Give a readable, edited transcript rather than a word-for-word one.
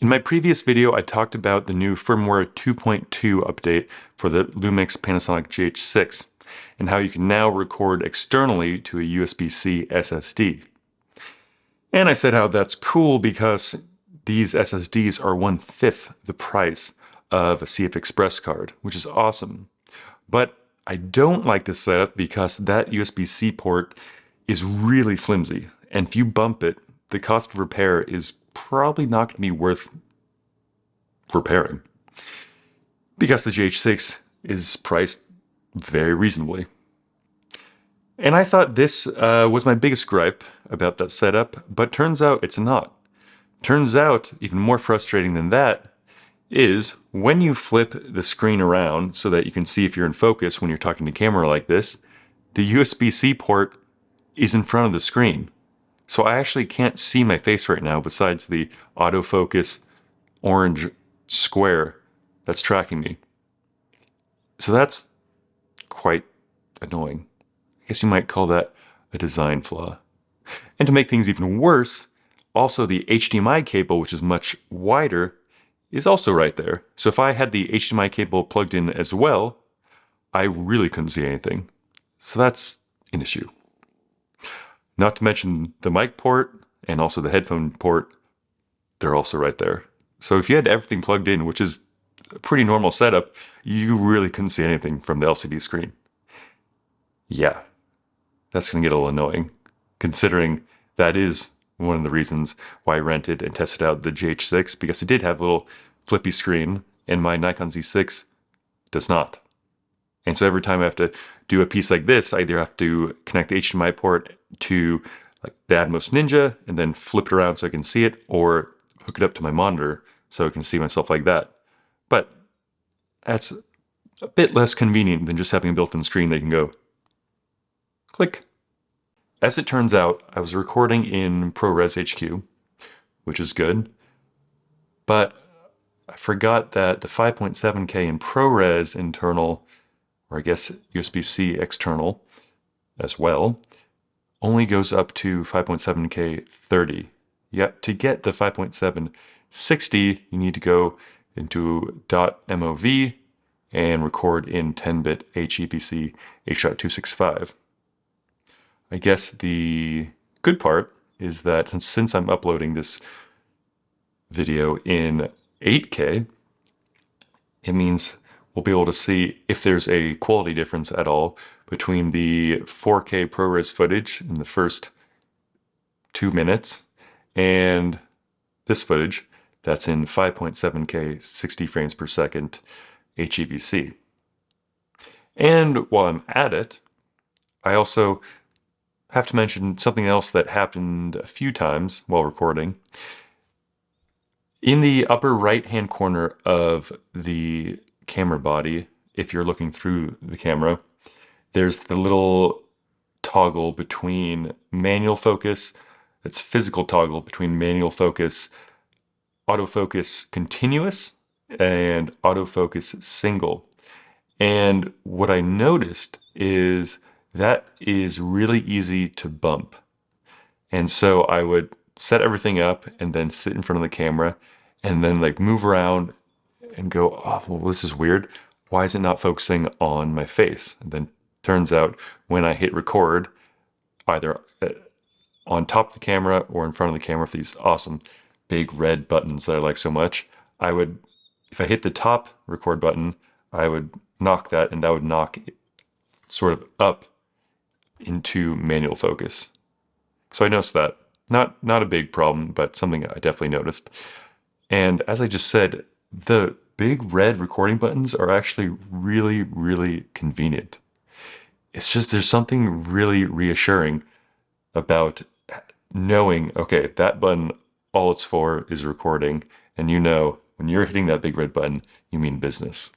In my previous video, I talked about the new firmware 2.2 update for the Lumix Panasonic GH6 and how you can now record externally to a USB-C SSD. And I said how that's cool because these SSDs are 1/5 the price of a CF Express card, which is awesome. But I don't like this setup because that USB-C port is really flimsy, and if you bump it, the cost of repair is probably not going to be worth repairing because the GH6 is priced very reasonably. And I thought this was my biggest gripe about that setup, but turns out it's not. Turns out, even more frustrating than that, is when you flip the screen around so that you can see if you're in focus when you're talking to camera like this, the USB-C port is in front of the screen. So I actually can't see my face right now besides the autofocus orange square that's tracking me. So that's quite annoying. I guess you might call that a design flaw. And to make things even worse, also the HDMI cable, which is much wider, is also right there. So if I had the HDMI cable plugged in as well, I really couldn't see anything. So that's an issue. Not to mention the mic port and also the headphone port, they're also right there. So if you had everything plugged in, which is a pretty normal setup, you really couldn't see anything from the LCD screen. Yeah, that's going to get a little annoying, considering that is one of the reasons why I rented and tested out the GH6, because it did have a little flippy screen, and my Nikon Z6 does not. And so every time I have to do a piece like this, I either have to connect the HDMI port to like the Atmos Ninja and then flip it around so I can see it, or hook it up to my monitor so I can see myself like that. But that's a bit less convenient than just having a built-in screen that you can go click. As it turns out, I was recording in ProRes HQ, which is good, but I forgot that the 5.7K in ProRes internal, or I guess USB-C external as well, only goes up to 5.7K 30. Yet to get the 5.7 60, you need to go into .mov and record in 10-bit HEVC H.265. I guess the good part is that since I'm uploading this video in 8K, it means we'll be able to see if there's a quality difference at all between the 4K ProRes footage in the first 2 minutes and this footage that's in 5.7K 60 frames per second HEVC. And while I'm at it, I also have to mention something else that happened a few times while recording. In the upper right-hand corner of the camera body, if you're looking through the camera, there's the little toggle between manual focus, it's physical toggle between manual focus, autofocus continuous, and autofocus single. And what I noticed is that is really easy to bump. And so I would set everything up and then sit in front of the camera and then like move around and go, oh, well, this is weird. Why is it not focusing on my face? And then turns out when I hit record, either on top of the camera or in front of the camera with these awesome big red buttons that I like so much, I would, if I hit the top record button, I would knock that and that would knock it sort of up into manual focus. So I noticed that. Not a big problem, but something I definitely noticed. And as I just said, the big red recording buttons are actually really, really convenient. It's just there's something really reassuring about knowing, okay, that button, all it's for is recording, and you know when you're hitting that big red button, you mean business.